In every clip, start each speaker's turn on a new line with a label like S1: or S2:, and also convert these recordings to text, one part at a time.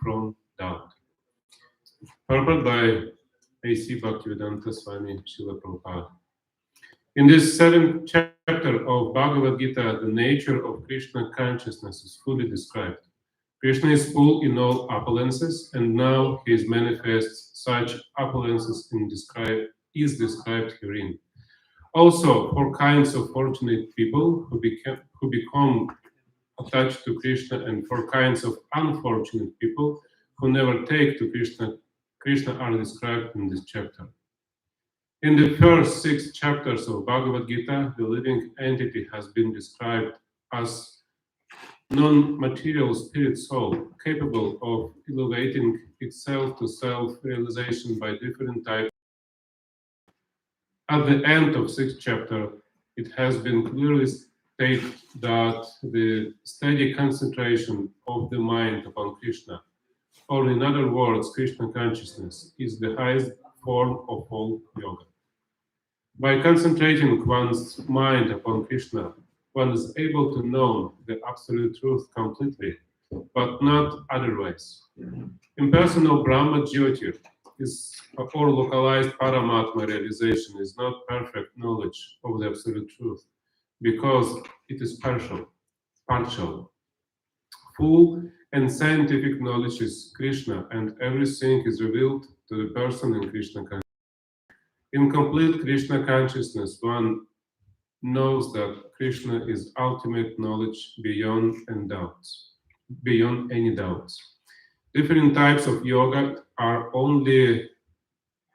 S1: from doubt. Purport by A.C. Bhaktivedanta Swami Srila Prabhupada. In this 7th chapter of Bhagavad-Gita, the nature of Krishna consciousness is fully described. Krishna is full in all opulences, and now he is manifest. Such opulences is described herein. Also, for kinds of fortunate people who become attached to Krishna, and for kinds of unfortunate people who never take to Krishna are described in this chapter. In the first 6 chapters of Bhagavad-Gita, the living entity has been described as non-material spirit soul, capable of elevating itself to self-realization by different types. At the end of 6th chapter, it has been clearly stated that the steady concentration of the mind upon Krishna, or in other words, Krishna consciousness, is the highest form of all yoga. By concentrating one's mind upon Krishna, one is able to know the absolute truth completely, but not otherwise. Impersonal Brahma Jyoti or localized Paramatma realization is not perfect knowledge of the absolute truth, because it is partial. Full and scientific knowledge is Krishna, and everything is revealed to the person in Krishna consciousness. In complete Krishna consciousness, one knows that Krishna is ultimate knowledge beyond any doubts. Different types of yoga are only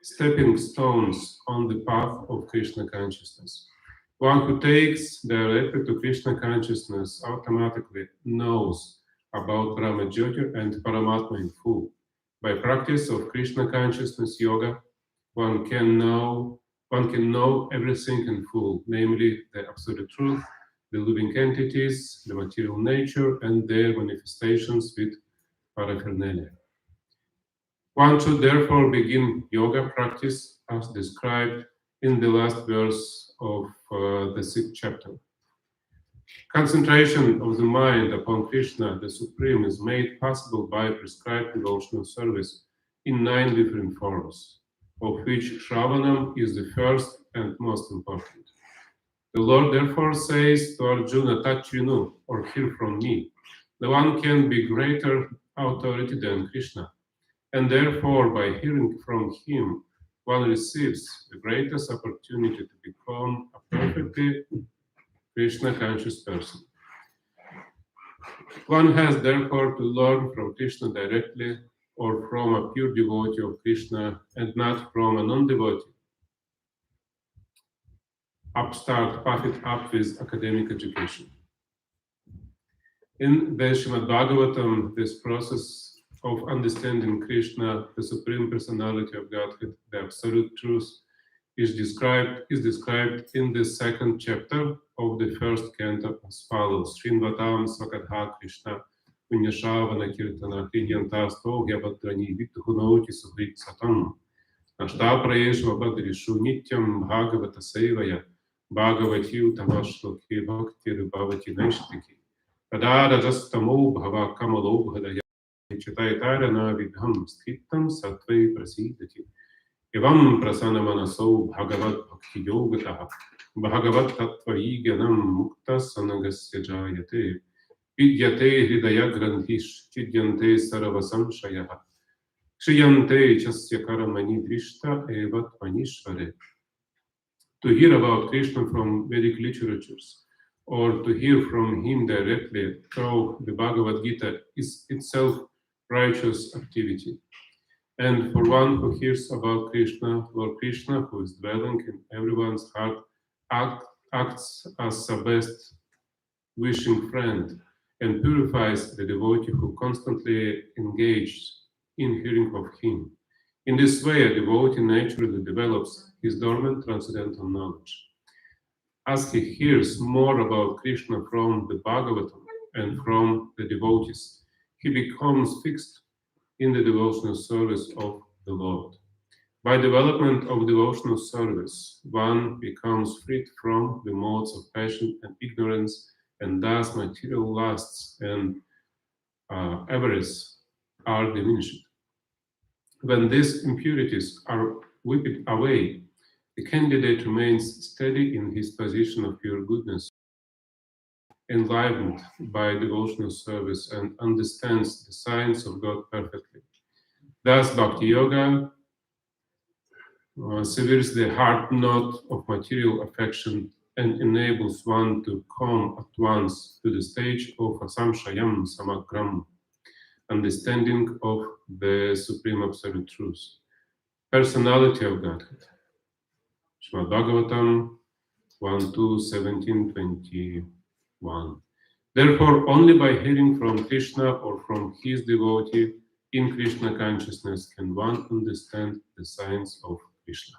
S1: stepping stones on the path of Krishna consciousness. One who takes directly to Krishna consciousness automatically knows about Brahma Jyoti and Paramatma in full. By practice of Krishna consciousness yoga, one can know everything in full, namely the absolute truth, the living entities, the material nature, and their manifestations with paraphernalia. One should therefore begin yoga practice as described in the last verse of the 6th chapter. Concentration of the mind upon Krishna, the Supreme, is made possible by prescribed devotional service in 9 different forms, of which Shravanam is the first and most important. The Lord therefore says to Arjuna, Tachvinu, or hear from me. No one can be greater authority than Krishna, and therefore by hearing from him, one receives the greatest opportunity to become a perfectly Krishna conscious person. One has therefore to learn from Krishna directly, or from a pure devotee of Krishna, and not from a non-devotee, upstart puffed up with academic education. In the Srimad Bhagavatam, this process of understanding Krishna, the Supreme Personality of Godhead, the Absolute Truth, is described in the 2nd chapter of the 1st canto as follows: Srinvatam Svakatha Krishna Punyashavana Kirtana Hridyantasto Gyabhadrani Vittuhunoti Sudrit Satam Nashta Prayeshva Badrishu Nityam Bhagavata Sevaya Bhagavati Utamashloki Bhakti Rubhavati Naishtiki Padara Jastamo Bhava Kamalo Bhadaya Chitaitarana Vidham Sthitam Satvai Prasidati Evam Prasana Manaso Bhagavad Bhakti Yogataha Bhagavad Tattva Igyanam Mukta Sanagasya Jayate Vidyate Hridaya Grandhish Chidyante Saravasam Shayaha Kshiyante Chasya Karamani Drishta Evat Manishvare. To hear about Krishna from Vedic literatures, or to hear from him directly through the Bhagavad-Gita, is itself righteous activity. And for one who hears about Krishna, Lord Krishna, who is dwelling in everyone's heart, acts as a best wishing friend and purifies the devotee who constantly engages in hearing of him. In this way, a devotee naturally develops his dormant transcendental knowledge. As he hears more about Krishna from the Bhagavatam and from the devotees, he becomes fixed in the devotional service of the Lord. By development of devotional service, one becomes freed from the modes of passion and ignorance, and thus material lusts and avarice are diminished. When these impurities are whipped away, the candidate remains steady in his position of pure goodness, enlivened by devotional service, and understands the science of God perfectly. Thus, Bhakti Yoga severs the hard knot of material affection and enables one to come at once to the stage of asamshayam samagram, understanding of the Supreme Absolute Truth, personality of Godhead. Srimad Bhagavatam 1, 2, 17, 21. Therefore, only by hearing from Krishna or from his devotee in Krishna consciousness can one understand the science of Krishna.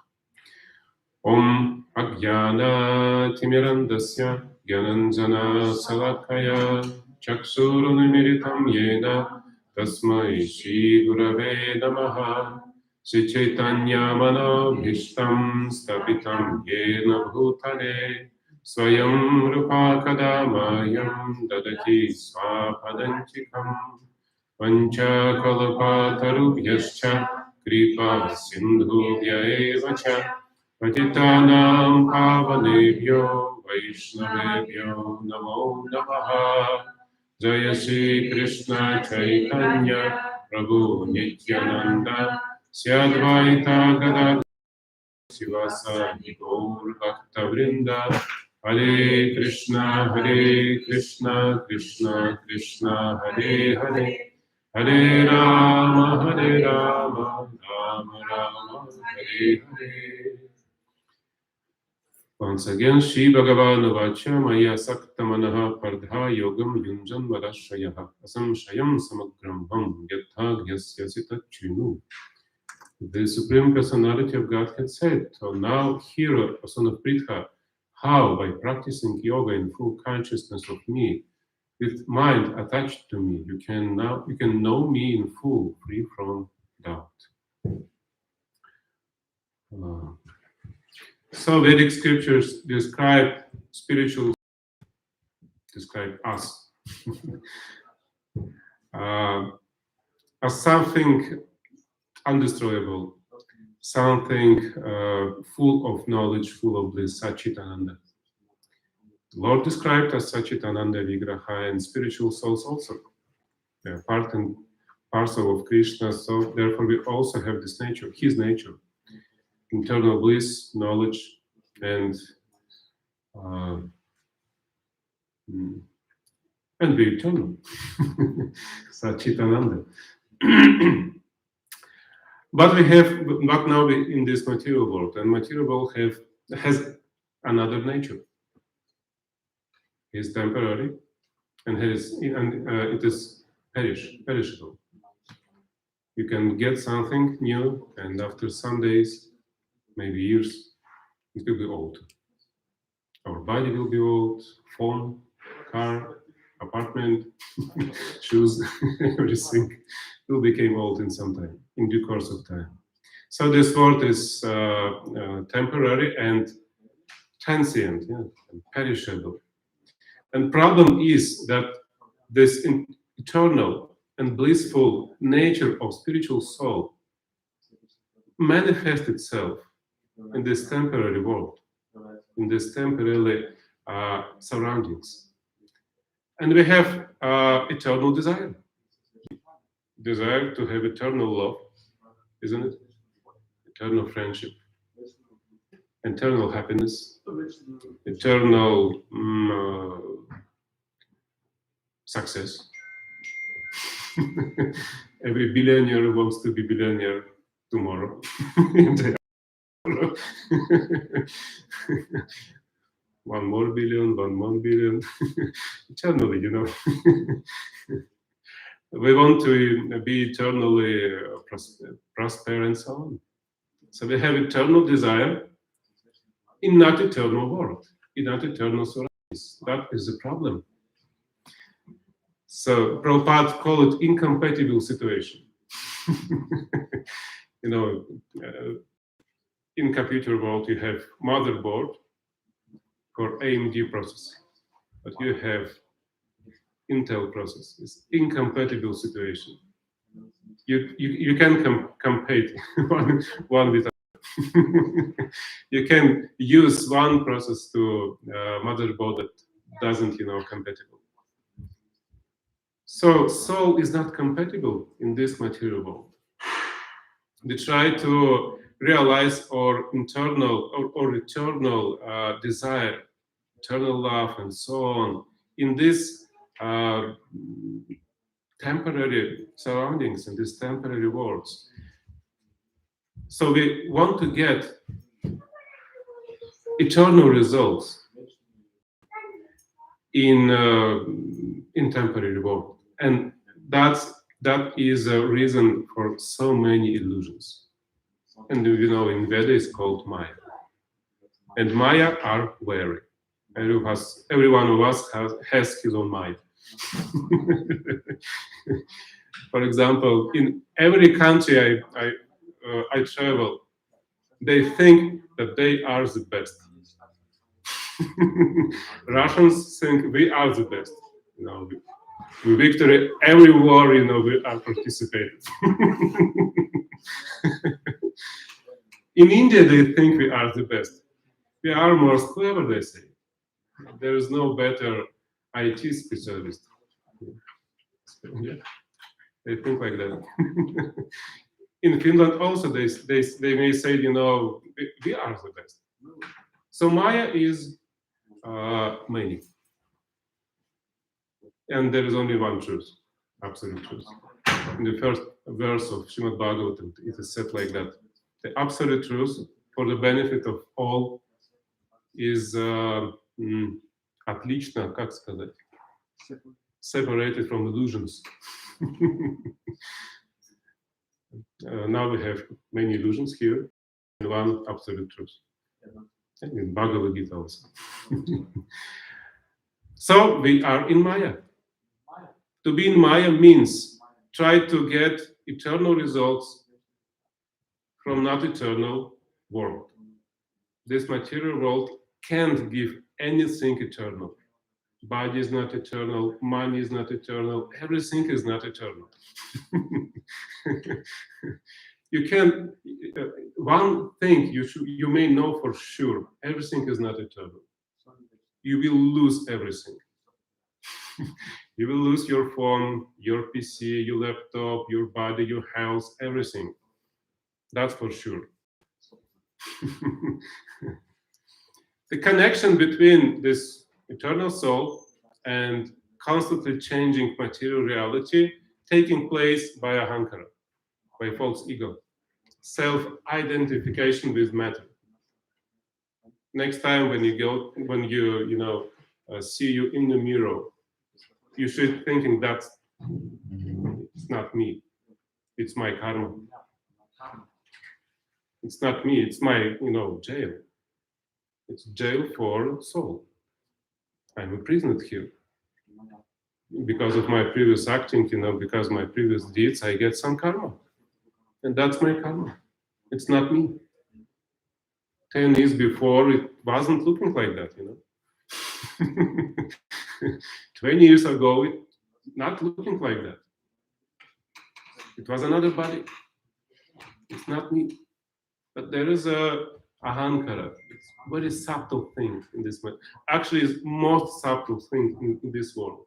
S1: Om Ajnana Timirandasya Gyananjana Salakaya Chaksurunimiritam Yena Tasmai Shri Gurave Namaha Shri Chaitanya Manobhishtam Stapitam Yena Bhutale Swayam Rupa Kadamayam Dadati Swapadanchikam Pancha Kalapatarubhyascha Kripa Sindhubhya Evacha Patitanam Pavanebhyo Vaishnavebhyo Namo Namaha Jaya Shri Krishna Chaitanya Prabhu Nityananda Sri Advaita Gadadhara Sivasadi Gaur Bhakta Vrinda Hare Krishna Krishna Krishna Hare Hare Hare Rama Rama Rama Hare Hare. Once again, Shri Bhagavan Vacha Maya Saktamanaha Pardha Yogam Yunjan Varashayaha Asam Shayam Samagrambham Yatha Gyasya Sitachinu. The Supreme Personality of Godhead said, so now hear, O son of Pritha, how by practicing yoga in full consciousness of me, with mind attached to me, you can know me in full, free from doubt. So Vedic scriptures describe us as something undestroyable, something full of knowledge, full of bliss, Satchitananda. The Lord described as Satchitananda Vigraha, and spiritual souls also. They are part and parcel of Krishna, so therefore we also have this nature, his nature. Internal bliss, knowledge, and be eternal. Satchitananda. But now in this material world, and material world has another nature. It's temporary, and it is perishable. You can get something new, and after some days, maybe years, it will be old. Our body will be old, phone, car, apartment, shoes, everything will become old in some time, in due course of time. So this world is temporary and transient, and perishable. And problem is that this eternal and blissful nature of spiritual soul manifests itself in this temporary world, in this temporary surroundings. And we have eternal desire to have eternal love, isn't it? Eternal friendship, eternal happiness, eternal success. Every billionaire wants to be billionaire tomorrow. One more billion. Eternally, We want to be eternally prosper and so on. So we have eternal desire in not eternal world, in not eternal surroundings. That is the problem. So Prabhupada called it incompatible situation. In computer world, you have motherboard for AMD processing, but you have Intel process. It's incompatible situation. You can compete one with you can use one process to motherboard that doesn't compatible. So soul is not compatible in this material world. We try to realize our internal or eternal desire, eternal love, and so on in this temporary surroundings, in these temporary worlds. So we want to get eternal results in temporary world, and that is a reason for so many illusions. And in Veda it's called Maya, and Maya are wary. Every one of us has his own Maya. For example, in every country I travel, they think that they are the best. Russians think we are the best. We victory every war. We are participating. In India, they think we are the best. We are most clever, they say. There is no better IT specialist. Yeah. They think like that. In Finland also, they may say, we are the best. So Maya is many. And there is only one truth, absolute truth. In the first verse of Srimad Bhagavatam, it is said like that. The absolute truth, for the benefit of all, is отлично, как сказать, separated from illusions. Now we have many illusions here, and one absolute truth. And in Bhagavad-Gita also. So we are in Maya. To be in Maya means try to get eternal results from not eternal world. This material world can't give anything eternal. Body is not eternal, money is not eternal, everything is not eternal. You can, one thing you may know for sure, everything is not eternal. You will lose everything. You will lose your phone, your PC, your laptop, your body, your health, everything. That's for sure. The connection between this eternal soul and constantly changing material reality taking place by ahankara, by false ego, self-identification with matter. Next time when you see you in the mirror, you should thinking that it's not me, it's my karma. It's not me, it's my jail. It's jail for soul. I'm imprisoned here. Because of my previous acting, because my previous deeds, I get some karma. And that's my karma. It's not me. 10 years before, it wasn't looking like that, 20 years ago, it not looking like that. It was another body. It's not me. But there is a ahankara. It's a very subtle thing in this world. Actually, it's most subtle thing in this world.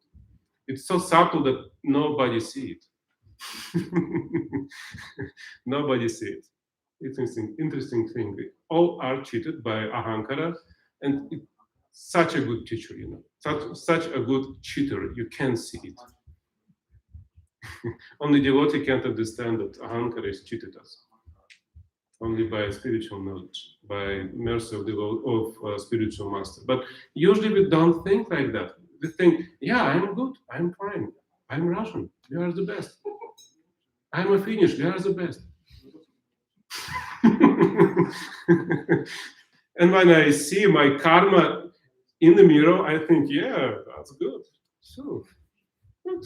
S1: It's so subtle that nobody see it. Nobody see it. It's an interesting thing. We all are cheated by ahankara, and it's such a good teacher, such a good cheater. You can't see it. Only devotee can't understand that ahankara has cheated us. Only by spiritual knowledge, by mercy of spiritual master. But usually we don't think like that. We think, yeah, I'm good, I'm fine, I'm Russian, you are the best. I'm a Finnish, you are the best. And when I see my karma in the mirror, I think, yeah, that's good. So,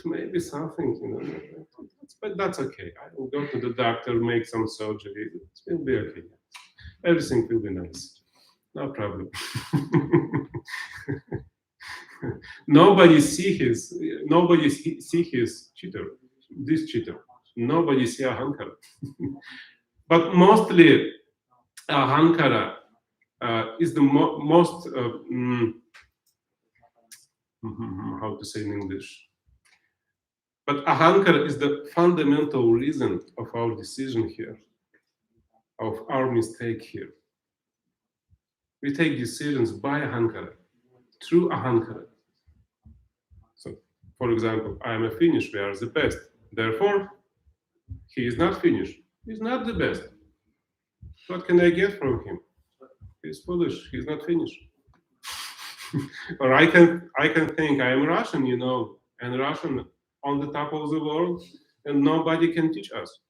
S1: maybe something, but that's okay. I will go to the doctor, make some surgery. It will be okay. Everything will be nice. No problem. Nobody see his cheater, this cheater. Nobody see ahankara. But mostly ahankara is the most, how to say in English? But ahankara is the fundamental reason of our decision here, of our mistake here. We take decisions by ahankara, through ahankara. So, for example, I am a Finnish, we are the best. Therefore, he is not Finnish. He's not the best. What can I get from him? He's foolish. He's not Finnish. Or I can think I am Russian, and Russian on the top of the world, and nobody can teach us.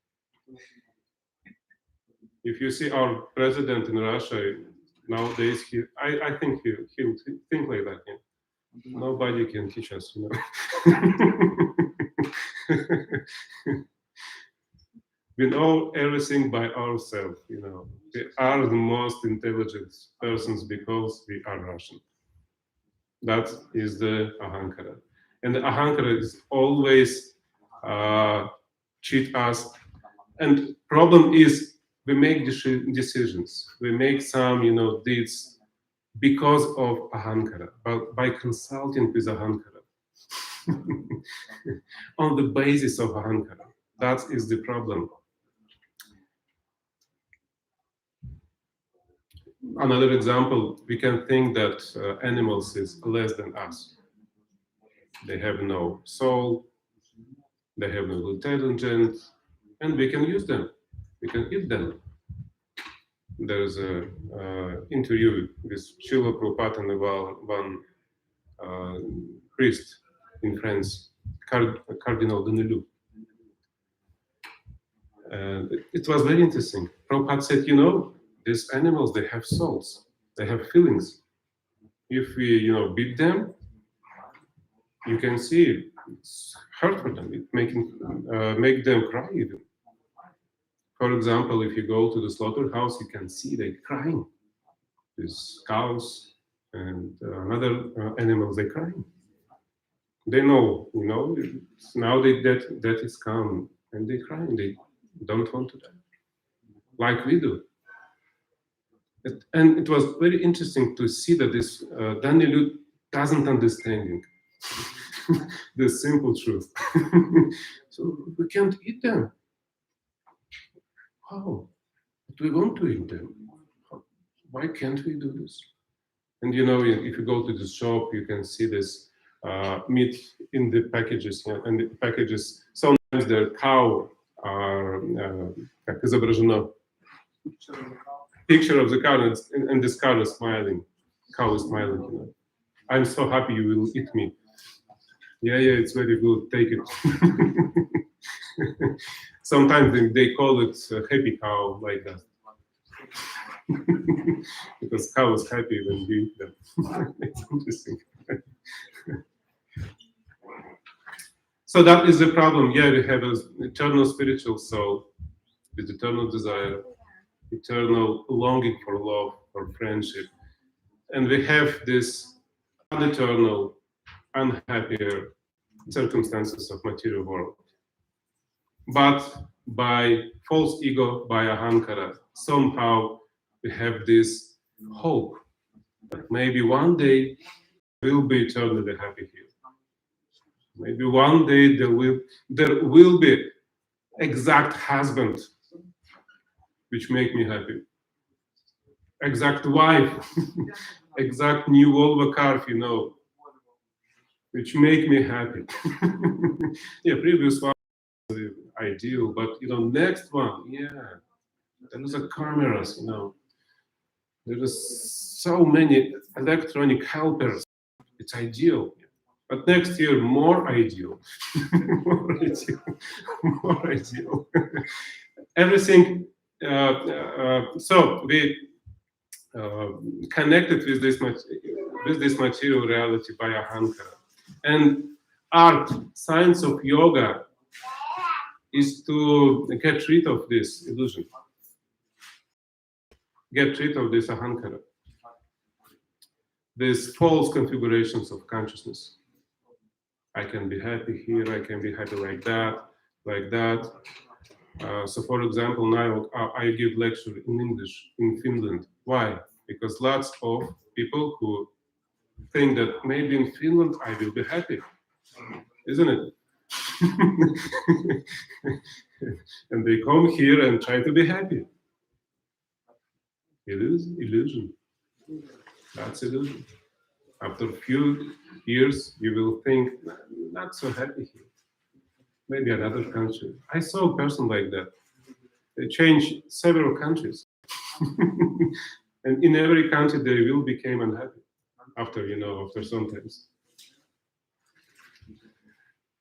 S1: If you see our president in Russia nowadays, I think he'll think like that. Yeah. Nobody can teach us, We know everything by ourselves, We are the most intelligent persons because we are Russian. That is the ahankara. And the ahankara is always cheat us. And problem is we make decisions. We make some, deeds because of ahankara, but by consulting with ahankara. On the basis of ahankara. That is the problem. Another example, we can think that animals is less than us. They have no soul, they have no intelligence, and we can use them. We can eat them. There's a interview with Srila Prabhupada and one priest in France, Cardinal Denelu. And it was very interesting. Prabhupada said, these animals, they have souls, they have feelings. If we, beat them, you can see it's hurt for them. It make them cry even. For example, if you go to the slaughterhouse, you can see they crying. These cows and other animals, they crying. They know, now that is come, and they crying. They don't want to die, like we do. And it was very interesting to see that this Danielu doesn't understand the simple truth. So we can't eat them. How? But we want to eat them. Why can't we do this? And if you go to the shop, you can see this meat in the packages. And the packages, sometimes the cow are изображено. Picture of the cow, and this cow is smiling. Cow is smiling. I'm so happy you will eat me. Yeah, it's very good. Take it. Sometimes they call it a happy cow, like that. Because cow is happy when you eat them. It's interesting. So that is the problem. Yeah, we have an eternal spiritual soul with eternal desire, eternal longing for love, for friendship. And we have this uneternal, unhappier circumstances of material world. But by false ego, by ahankara, somehow we have this hope that maybe one day we'll be eternally happy here. Maybe one day there will be exact husband which make me happy. Exact wife, exact new Volvo car, which make me happy. Yeah, previous one was ideal, but next one, there is a cameras, there is so many electronic helpers. It's ideal. But next year, more ideal. More ideal. More ideal. Everything. So we connected with this material reality by ahankara. And art, science of yoga, is to get rid of this illusion. Get rid of this ahankara. These false configurations of consciousness. I can be happy here, I can be happy like that. like that. So, for example, now I give lecture in English in Finland. Why? Because lots of people who think that maybe in Finland I will be happy, isn't it? And they come here and try to be happy. It is illusion. That's illusion. After a few years, you will think, not so happy here. Maybe another country. I saw a person like that. They changed several countries. And in every country, they will become unhappy after, after some times.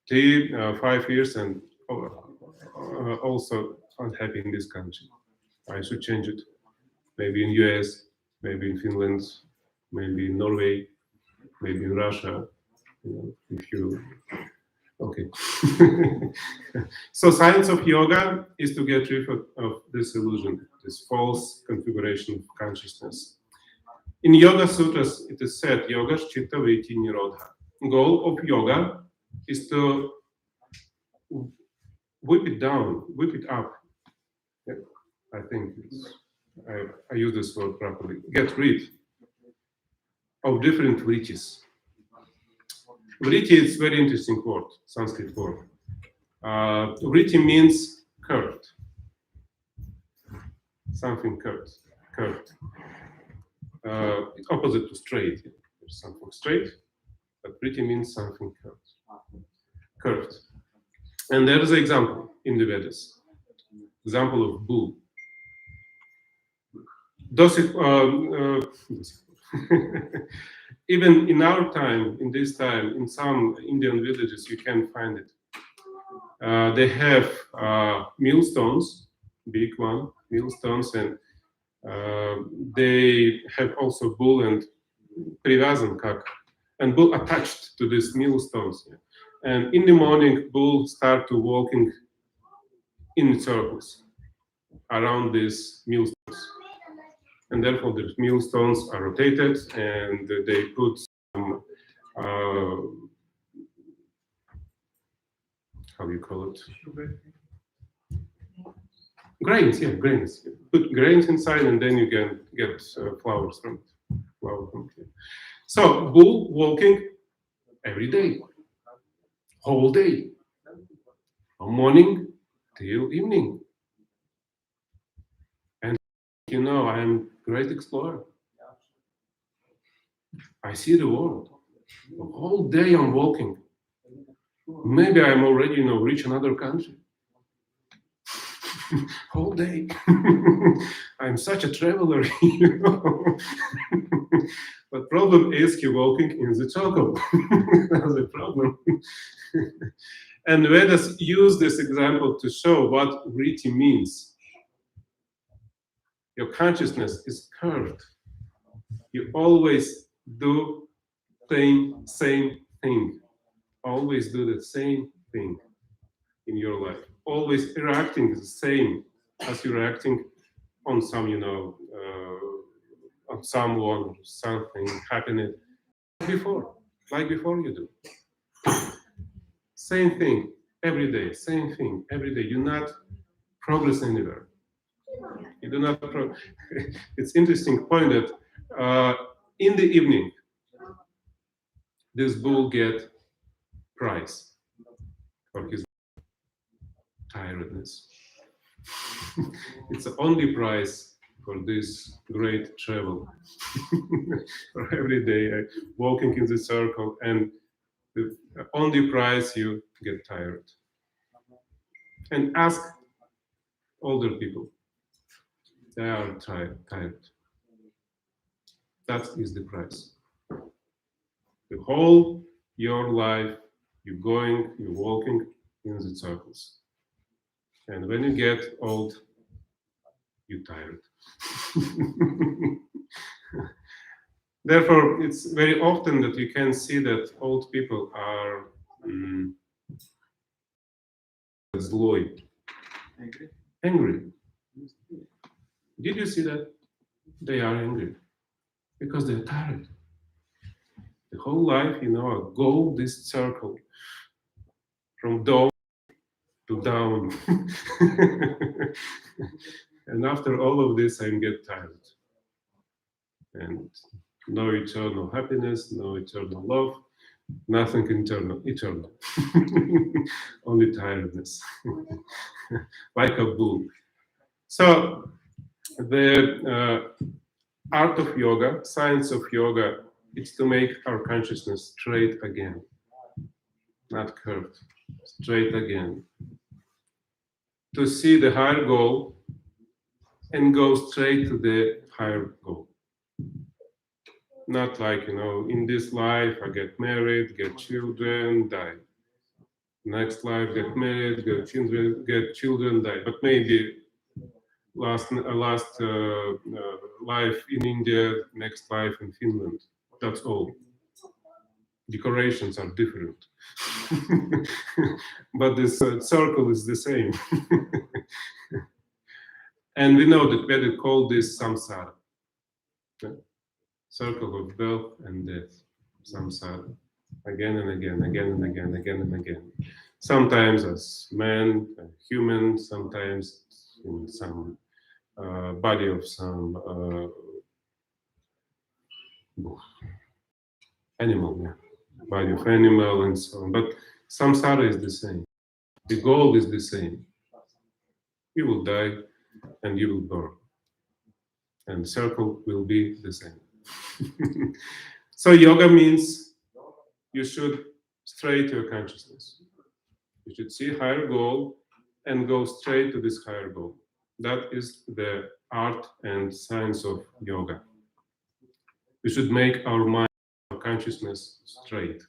S1: 5 years and also unhappy in this country. I should change it. Maybe in US, maybe in Finland, maybe in Norway, maybe in Russia. If you okay. So science of yoga is to get rid of this illusion, this false configuration of consciousness. In Yoga Sutras, it is said, Yoga Chitta Vritti Nirodha. Goal of yoga is to whip it down, whip it up. Yeah, I think I use this word properly. Get rid of different vrittis. Vritti is very interesting word, Sanskrit word. Vritti means curved. Something curved. It's opposite to straight. There's something straight, but vritti means something curved. And there is an example in the Vedas. Example of bull. Even in our time, in this time, in some Indian villages, you can find it. They have millstones, big one, millstones, and they have also bull and privazan kak, and bull attached to these millstones. And in the morning, bull start to walking in circles around these millstones. And therefore, the millstones are rotated, and they put some, how do you call it? Grains, yeah, grains. Put grains inside, and then you can get flowers from it. So, bull walking every day, whole day, from morning till evening. And I'm a great explorer. I see the world. The whole day I'm walking. Maybe I'm already, reach another country. Whole day. I'm such a traveler, But problem is you're walking in the circle. That's the problem. And Vedas use this example to show what vritti means. Your consciousness is curved. You always do same thing. Always do the same thing in your life. Always reacting the same as you're reacting on some, on someone or something happening like before you do. Same thing every day, same thing every day. You not progress anywhere. You do not progress. It's interesting point that in the evening, this bull get prize for his tiredness. It's the only prize for this great travel. For every day walking in the circle, and the only prize you get tired. And ask older people. They are tired. That is the price. The whole your life, you're walking in the circles. And when you get old, you're tired. Therefore, it's very often that you can see that old people are zloi. Angry. Did you see that? They are angry because they're tired. The whole life, go this circle from dawn to down. And after all of this, I get tired. And no eternal happiness, no eternal love, nothing eternal. Only tiredness. Like a bull. So the art of yoga, science of yoga, is to make our consciousness straight again, not curved, straight again. To see the higher goal and go straight to the higher goal. Not like, in this life I get married, get children, die. Next life, get married, get children, die. But maybe last life in India, next life in Finland. That's all. Decorations are different. But this circle is the same. And we know that Vedic call this samsara. Circle of birth and death. Samsara. Again and again, again and again, again and again. Sometimes as man, human, sometimes in some body of some animal, body of animal and so on. But samsara is the same. The goal is the same. You will die and you will burn. And the circle will be the same. So yoga means you should straight your consciousness. You should see higher goal and go straight to this higher goal. That is the art and science of yoga. We should make our mind, our consciousness straight.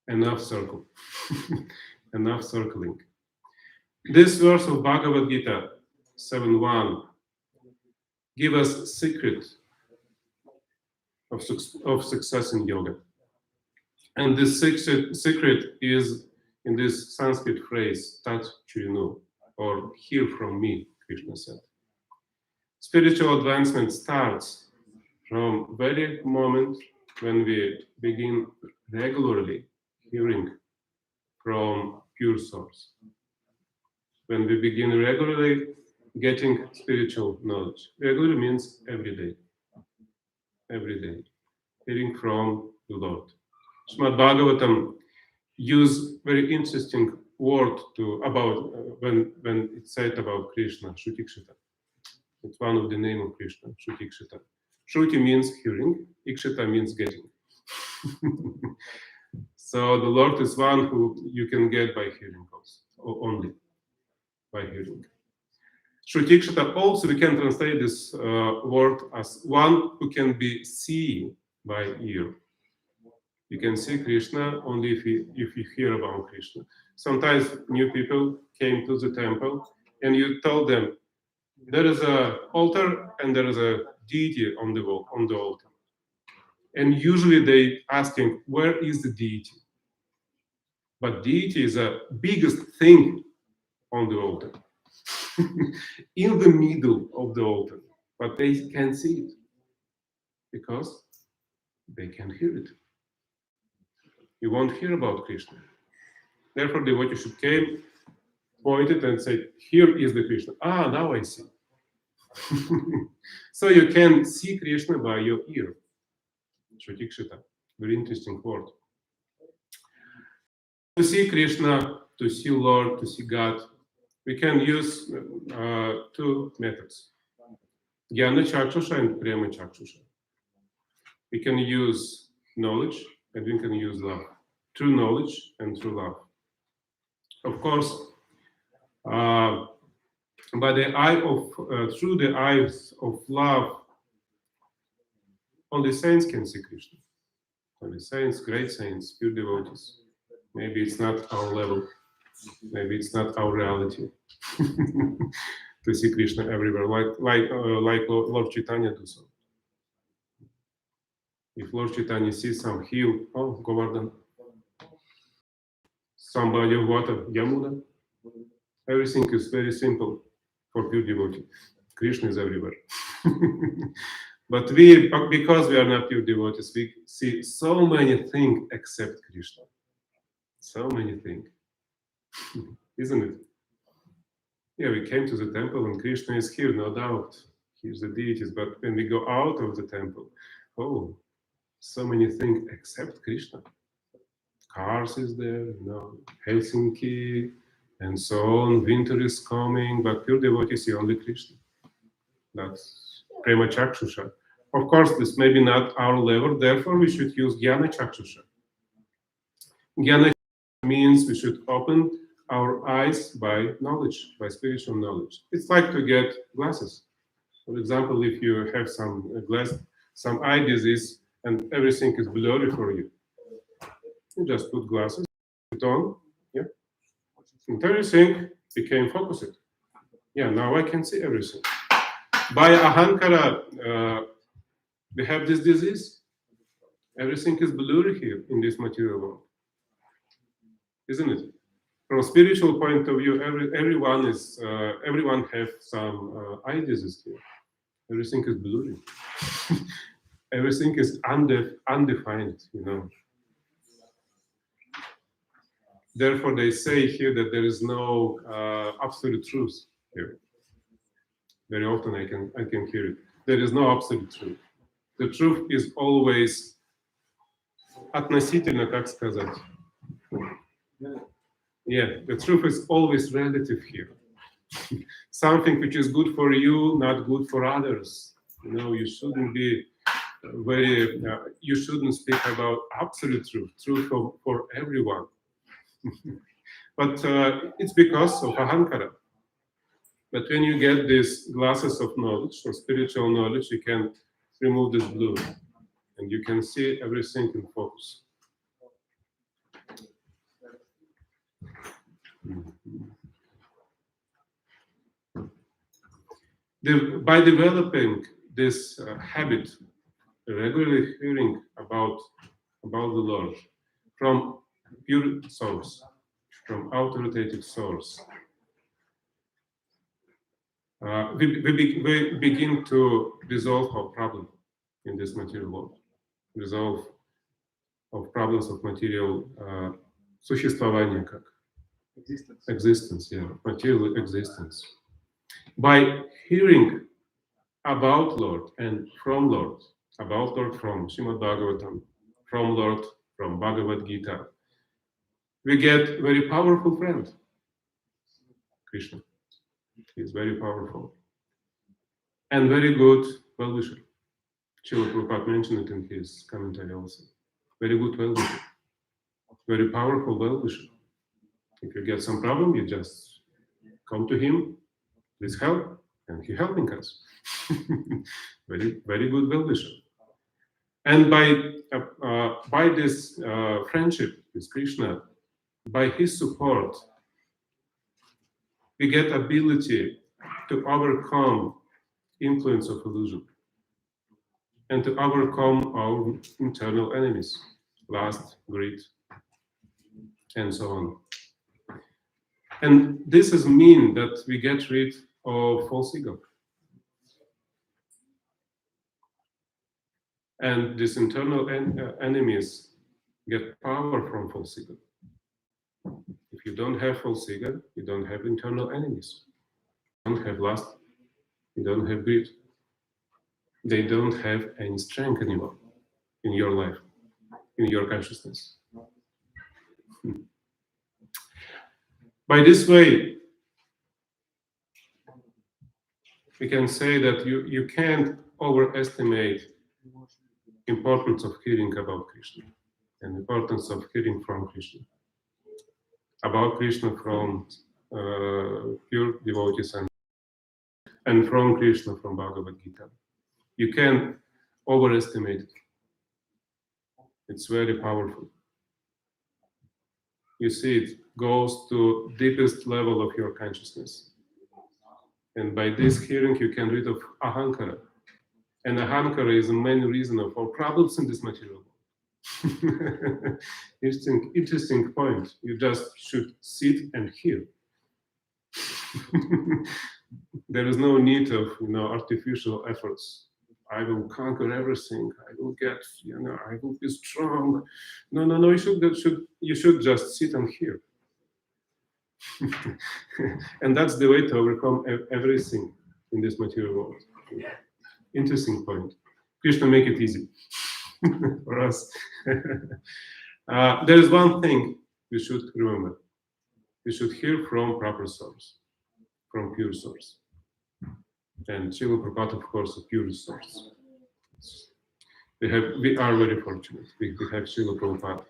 S1: Enough circle. Enough circling. This verse of Bhagavad-Gita 7.1 give us secret of success in yoga. And this secret is in this Sanskrit phrase, Tat Churinu, or hear from me, Krishna said. Spiritual advancement starts from very moment when we begin regularly hearing from pure source. When we begin regularly getting spiritual knowledge. Regular means every day. Every day. Hearing from the Lord. Srimad Bhagavatam use very interesting word about when it said about Krishna, Shrutikshita. It's one of the name of Krishna, Shrutikshita. Shruti means hearing, Ikshita means getting. So the Lord is one who you can get by hearing also, or only by hearing. Shrutikshita also, we can translate this word as one who can be seen by ear. You can see Krishna only if you hear about Krishna. Sometimes new people came to the temple and you told them, there is an altar and there is a deity on the altar. And usually they asking, where is the deity? But deity is the biggest thing on the altar. In the middle of the altar. But they can't see it. Because they can hear it. You won't hear about Krishna. Therefore, the devotee should came, pointed and said, here is the Krishna. Ah, now I see. So you can see Krishna by your ear. Shrutikshita. Very interesting word. To see Krishna, to see Lord, to see God, we can use two methods. Jnana Chakshusha and Prema Chakshusha. We can use knowledge and we can use love. True knowledge and true love. Of course, by the eye of through the eyes of love, only saints can see Krishna. Only saints, great saints, pure devotees. Maybe it's not our level. Maybe it's not our reality to see Krishna everywhere, like Lord Chaitanya do so. If Lord Chaitanya sees some hill, oh, Govardhan, some body of water, Yamuna, everything is very simple for pure devotee. Krishna is everywhere. But because we are not pure devotees, we see so many things except Krishna. So many things. Isn't it? Yeah, we came to the temple and Krishna is here, no doubt. Here's the deities. But when we go out of the temple, oh, so many things except Krishna. Cars is there, Helsinki, and so on. Winter is coming, but pure devotees see only Krishna. That's Prema Chakshusha. Of course, this may be not our level, therefore we should use Jnana Chakshusha. Jnana means we should open our eyes by knowledge, by spiritual knowledge. It's like to get glasses. For example, if you have some eye disease and everything is blurry for you, you just put glasses, put on, yeah, and everything became focused. Yeah, now I can see everything. By ahankara, we have this disease. Everything is blurry here in this material world, isn't it? From a spiritual point of view, everyone have some eye disease here. Everything is blurry. Everything is undefined, Therefore, they say here that there is no absolute truth here. Very often I can hear it. There is no absolute truth. The truth is always относительно, как сказать. Yeah, the truth is always relative here. Something which is good for you, not good for others. You shouldn't be you shouldn't speak about absolute truth for everyone. But it's because of ahankara. But when you get these glasses of knowledge, or spiritual knowledge, you can remove this blur, and you can see everything in focus. By developing this habit, regularly hearing about the Lord from pure source, from authoritative source, we begin to resolve our problem in this material world, resolve of problems of material существования, как existence, yeah, material existence. By hearing about Lord and from Lord, about Lord from Srimad Bhagavatam, from Lord from Bhagavad-Gita, we get very powerful friend, Krishna. He is very powerful and very good well-wisher. Srila Prabhupada mentioned it in his commentary also. Very good well-wisher, very powerful well-wisher. If you get some problem, you just come to him, please help, and he helping us. Very, very good well-wisher. And by this friendship with Krishna, by his support, we get ability to overcome influence of illusion and to overcome our internal enemies, lust, greed, and so on. And this is mean that we get rid of false ego. And these internal enemies get power from false ego. If you don't have false ego, you don't have internal enemies. You don't have lust, you don't have greed. They don't have any strength anymore in your life, in your consciousness. By this way, we can say that you can't overestimate importance of hearing about Krishna and importance of hearing from Krishna. About Krishna from pure devotees and from Krishna from Bhagavad-Gita. You can't overestimate it. It's very powerful. You see, it goes to deepest level of your consciousness. And by this hearing, you can rid of ahankara. And ahankara is the main reason of all problems in this material world. Interesting point. You just should sit and hear. There is no need of artificial efforts. I will conquer everything. I will get, I will be strong. No. You should just sit and hear. And that's the way to overcome everything in this material world. Interesting point. Krishna make it easy for us. There is one thing we should remember. We should hear from proper source, from pure source. And Srila Prabhupada, of course, a pure source. We are very fortunate. We have Srila Prabhupada.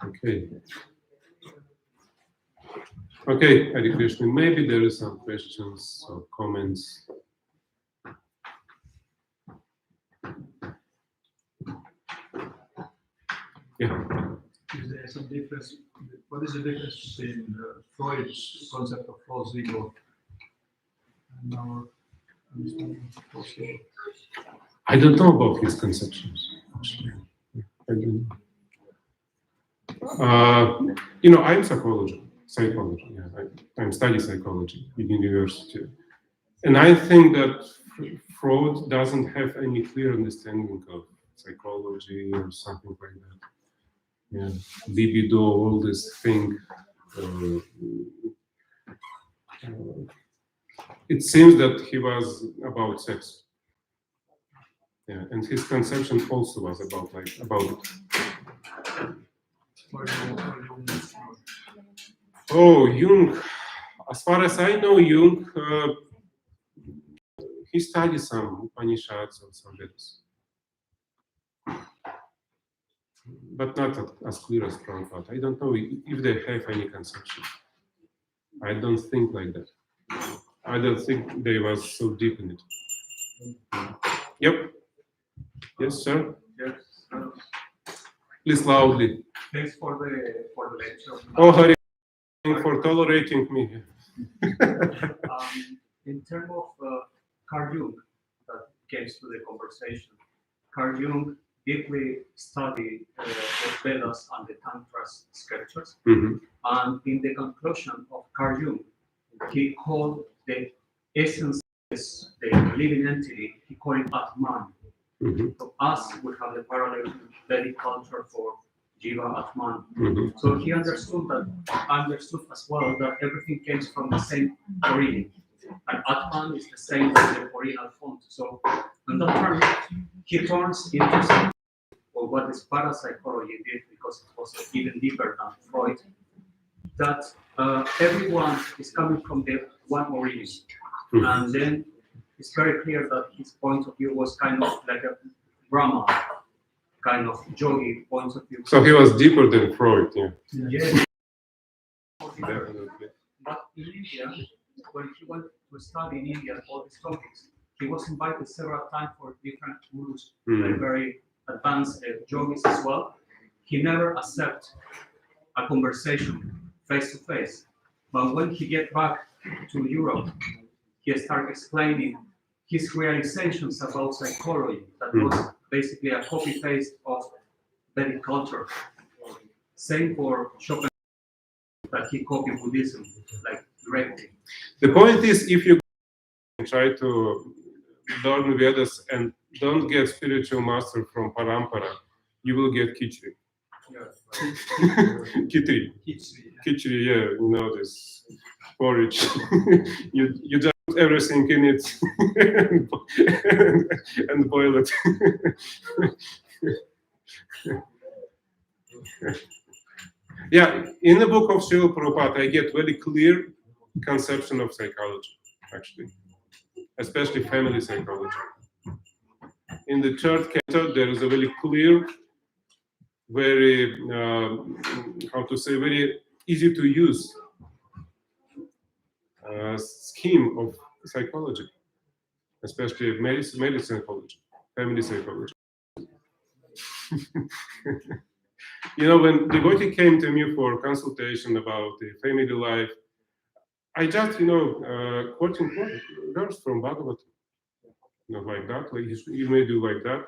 S1: Okay. Okay, Hare Krishna. Maybe there is some questions or comments. Yeah.
S2: Is there some difference? What is the difference between Freud's concept of false ego and our understanding of false ego?
S1: I don't know about his conceptions. Actually. I don't know. I'm psychology. Yeah, I'm studying psychology in university, and I think that Freud doesn't have any clear understanding of psychology or something like that. Yeah, libido, all this thing. It seems that he was about sex. Yeah, and his conception also was about it. Oh, Jung. As far as I know, Jung, he studied some Upanishads and some Vedas, but not as clear as Prabhupada. I don't know if they have any conception. I don't think like that. I don't think they was so deep in it. Yep. Yes, sir.
S3: Yes.
S1: Please loudly.
S3: Thanks for the lecture.
S1: Oh, Hari, for tolerating me.
S3: In terms of Carl Jung, that came to the conversation, Carl Jung deeply studied the Vedas and the Tantra scriptures, and in the conclusion of Carl Jung, he called the essence, the living entity, he called it Atman. So us, we have the parallel to Vedic culture for Jiva Atman. So he understood as well that everything came from the same origin. And Atman is the same as the original font. So in that term, he turns into something of what is parapsychology did, because it was even deeper than Freud, that everyone is coming from the one origin. And then it's very clear that his point of view was kind of like a Brahma, kind of yogi point of view.
S1: So he was deeper than Freud, yeah.
S3: Yes.
S1: Definitely.
S3: But in India, when he went to study in India all these topics, he was invited several times for different gurus, very advanced yogis as well. He never accepted a conversation face to face. But when he get back to Europe, he started explaining his realizations about psychology that was basically a copy paste of Vedic culture. Same for Chopin, that he copied Buddhism like directly.
S1: The point is, if you try to learn Vedas and don't get spiritual master from Parampara, you will get Khichdi. Khichdi. Khichdi, yeah, you know this porridge. you just put everything in it and boil it. Yeah, in the book of Srila Prabhupada, I get very clear conception of psychology, actually, especially family psychology. In the third canto, there is a very clear, very, very easy to use scheme of psychology, especially marriage psychology, family psychology. When devotee came to me for consultation about the family life, I just, quoting verse from Bhagavad-Gita, like that, like you may do like that.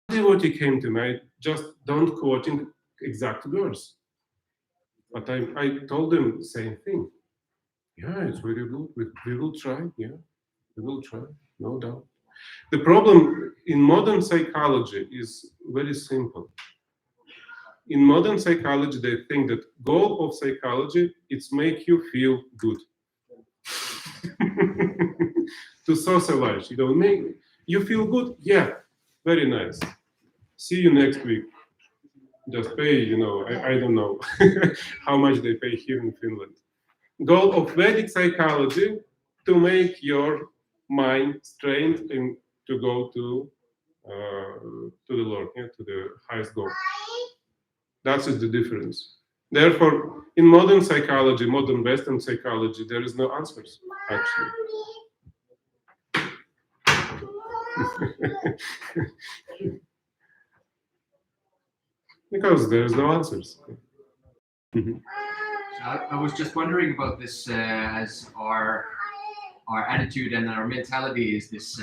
S1: Devotee came to me, I just don't quoting exact verse. But I told them the same thing. Yeah, it's very good. We will try. Yeah, we will try, no doubt. The problem in modern psychology is very simple. in modern psychology, they think that goal of psychology is make you feel good. To socialize, make you feel good. Yeah, very nice. See you next week. Just pay, I don't know how much they pay here in Finland. Goal of Vedic psychology to make your mind trained and to go to the Lord, to the highest goal. That's the difference. Therefore, in modern psychology, modern Western psychology, there is no answers, actually. Because there is no answers.
S4: So I was just wondering about this as our attitude and our mentality is this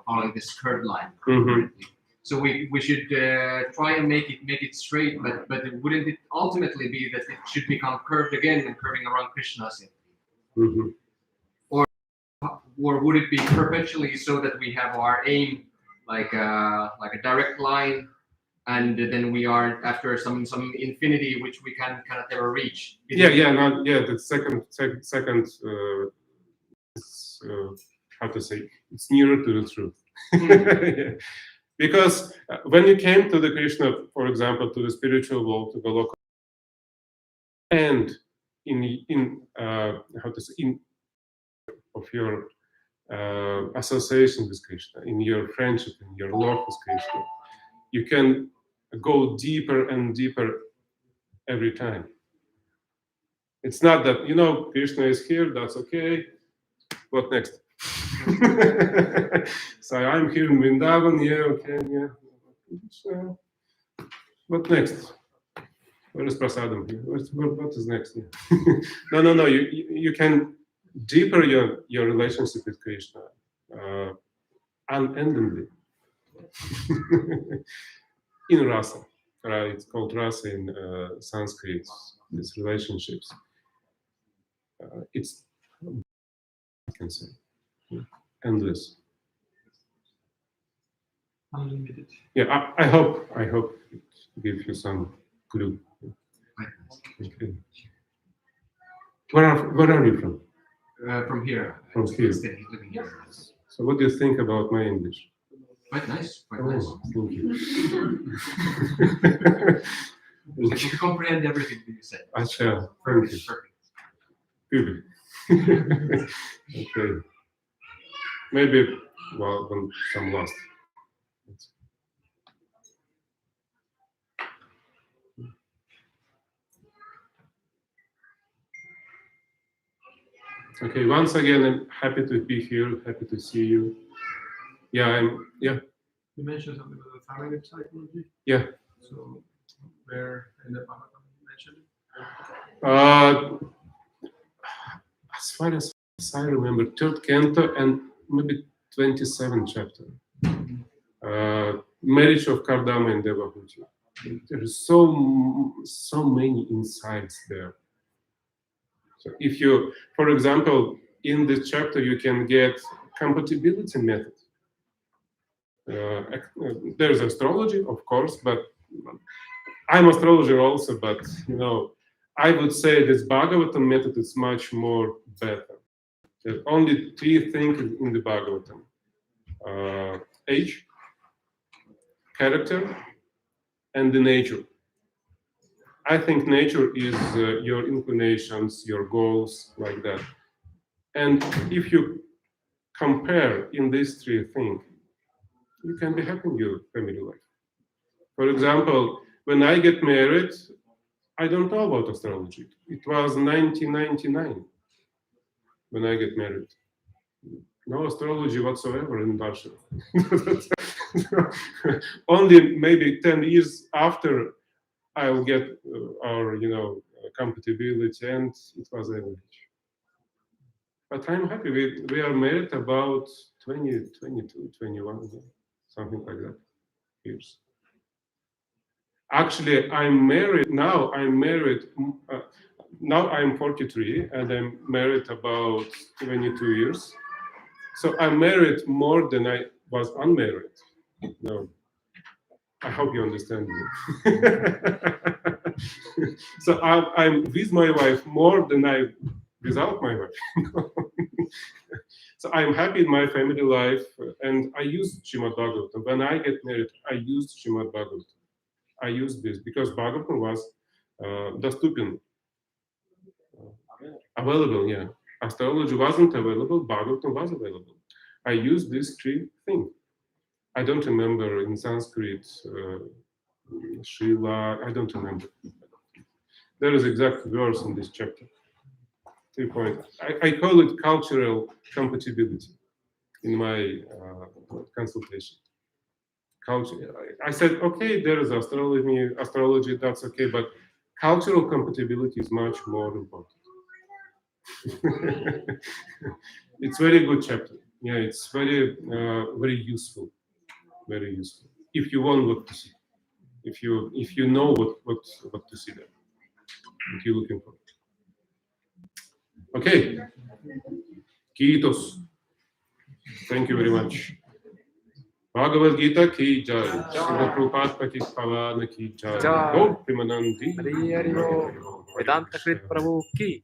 S4: following this curved line. So we should try and make it straight, but wouldn't it ultimately be that it should become curved again and curving around Krishna simply? Or would it be perpetually so that we have our aim like a direct line, and then we are after some infinity which we can kind of never reach?
S1: The second how to say, it's nearer to the truth. Yeah. Because when you came to the Krishna, for example, to the spiritual world, to the local, and in of your association with Krishna, in your friendship, in your love with Krishna, you can go deeper and deeper every time. It's not that, Krishna is here, that's okay. What next? So I'm here in Vrindavan, So, what next? Where is Prasadam here? What is next? No. You can deeper your relationship with Krishna unendingly. In rasa, right? It's called rasa in Sanskrit. These relationships. It's, I can say, endless.
S2: Unlimited.
S1: Yeah, I hope it gives you some clue. Okay. Where are you from?
S4: From here.
S1: From here.
S4: Living here.
S1: So what do you think about my English?
S4: Quite nice.
S1: Thank you.
S4: I can comprehend everything that you said.
S1: Acha, thank you.
S4: Perfect.
S1: Good. Okay. Maybe, when some lost. Okay, once again, I'm happy to be here, happy to see you. Yeah.
S2: You mentioned something about the family psychology.
S1: Yeah.
S2: So where in the Bhagavad you mentioned it?
S1: As far as I remember, 3rd canto and maybe 27th chapter. Marriage of Kardama and Devahuti. There is so many insights there. So if you, for example, in this chapter, you can get compatibility method. There's astrology, of course, but I'm astrologer also, but I would say this Bhagavatam method is much more better. There are only 3 things in the Bhagavatam: age, character, and the nature. I think nature is your inclinations, your goals, like that. And if you compare in these 3 things, you can be happy in your family life. For example, when I get married, I don't know about astrology. It was 1999 when I get married. No astrology whatsoever in Russia. Only maybe 10 years after I'll get our, compatibility, and it was average. But I'm happy. We are married about 20, 22, 21, something like that, years. Actually, I'm married now. Now I'm 43, and I'm married about 22 years. So I'm married more than I was unmarried. No. I hope you understand me. So I'm with my wife more than I without my wife. So I'm happy in my family life, and I use Srimad Bhagavatam. When I get married, I used Srimad Bhagavatam. I used this because Bhagavatam was доступен, available. Yeah, astrology wasn't available. Bhagavatam was available. I used these three things. I don't remember in Sanskrit, Srila. I don't remember. There is exact verse in this chapter. 3 points. I call it cultural compatibility in my consultation. Culture. I said, okay, there is astrology, that's okay, but cultural compatibility is much more important. It's very good chapter. Yeah, it's very very useful. Very useful. If you want what to see, if you know what to see there, what you're looking for. Okay. Kiitos. Thank you very much. Bhagavad-Gita ki jai. Srila Prabhupada Patit Pavana ki jai.
S5: Jai.
S1: Gaur Premanandi.
S5: Hari Hari Bol. Vedanta Krit Prabhu ki.